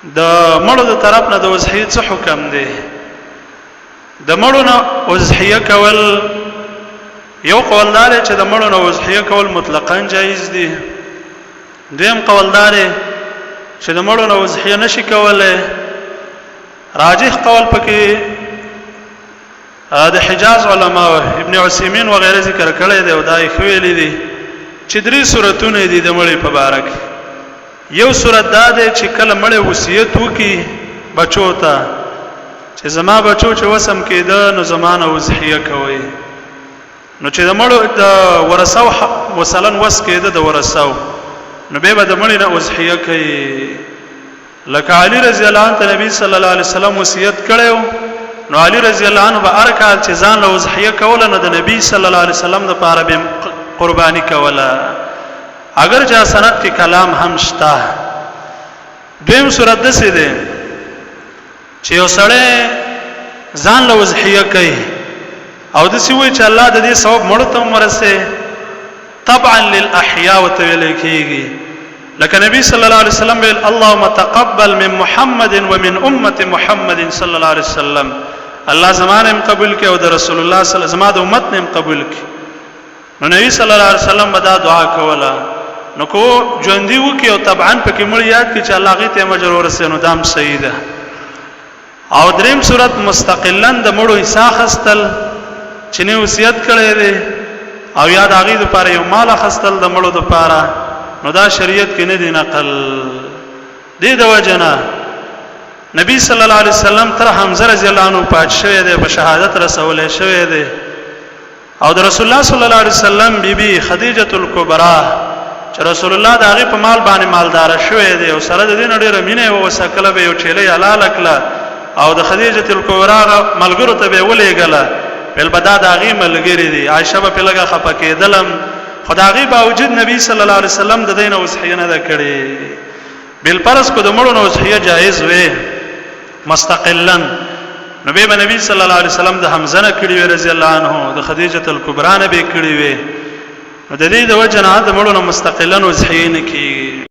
د مړو د طرف نه د وضحیت څه حکم دی؟ د مړو نه وضحیه کول یو قولدار چې د مړو نه وضحیه کول مطلقاً جایز دي. دویم قولدار چې د مړو نه وضحیه نشي کولای. راجح قول پکې د حجاز علما ابن عثیمین وغیره ذکر کړی دی او دای خویلی دي چې درې صورتونه دي د مړي په باره کې. یو صورت دا دی چې کله مړی وصیت وکي بچو ته چې زما بچو چې وسم کېده نو زمانه وضحیه کوي، نو چې د مړو د ورثو مثلا وس کېده د ورثو نو به د مړي نه وضحیه کوي. لکه علی رضی الله عنه نبی صلی الله علیه وسلم وصیت کړو، نو علی رضی الله عنه به ارکال چې ځان له وضحیه کوله نو د نبی صلی الله علیه وسلم د پاره به قربانی کوله، اگر جا سند کې کلام هم شته. دویم صورت دسې ده چې یو سړی ځان له وضحیه کوي او دسې وایي چې الله د دې ثواب مړو ته ورسه طبعا للاحیاء وتویل کېږي. لکه نبی صلی الله علیه وسلم ویل اللهم تقبل من محمد ومن امه محمد صلی الله علیه وسلم، الله زمانه قبول کړي او د رسول الله صلی الله علیه وسلم د امت نه قبول کړي. نو نبی صلی الله علیه وسلم دا دعا کوله، نو کو ژوندۍ وکي او طبعا پکې مړ یاد کړي چې الله غي ته مجر ورسې نو دام صحیح ده. او دریم صورت مستقلا د مړو حصہ خستل چې نه وصیت کړي دي او یاد هغه لپاره یو مال خستل د مړو لپاره، نو دا شریعت کې نه دی نقل. دې د وجنه نبی صلی الله علیه وسلم تر حمزه رضی الله عنه پات شوی دی، په شهادت رسول شوی دی، او د رسول الله صلی الله علیه وسلم بیبي خدیجه الکبرى چې رسول الله د هغه په مال باندې مالدار شوی دی او سره د دې نړۍ رمینه او وسکله به یو چيله حلال کړه او د خدیجه الکبرى ملګرو ته به ولېګله بل بدا د هغه ملګری دی. عائشه په لګه خپکېدلم خدای باوجود نبی صلی الله علیه وسلم د دینه وصیه نه کړي. بل پرس کو د مړو نو وصیه جایز وي مستقلا. نبی صلی الله علیه وسلم د حمزه نه کړي رضی الله عنه، د خدیجه الکبرى نه به کړي وي. د دې د وجه نه د مړو نو مستقلا وصیه نه کیږي.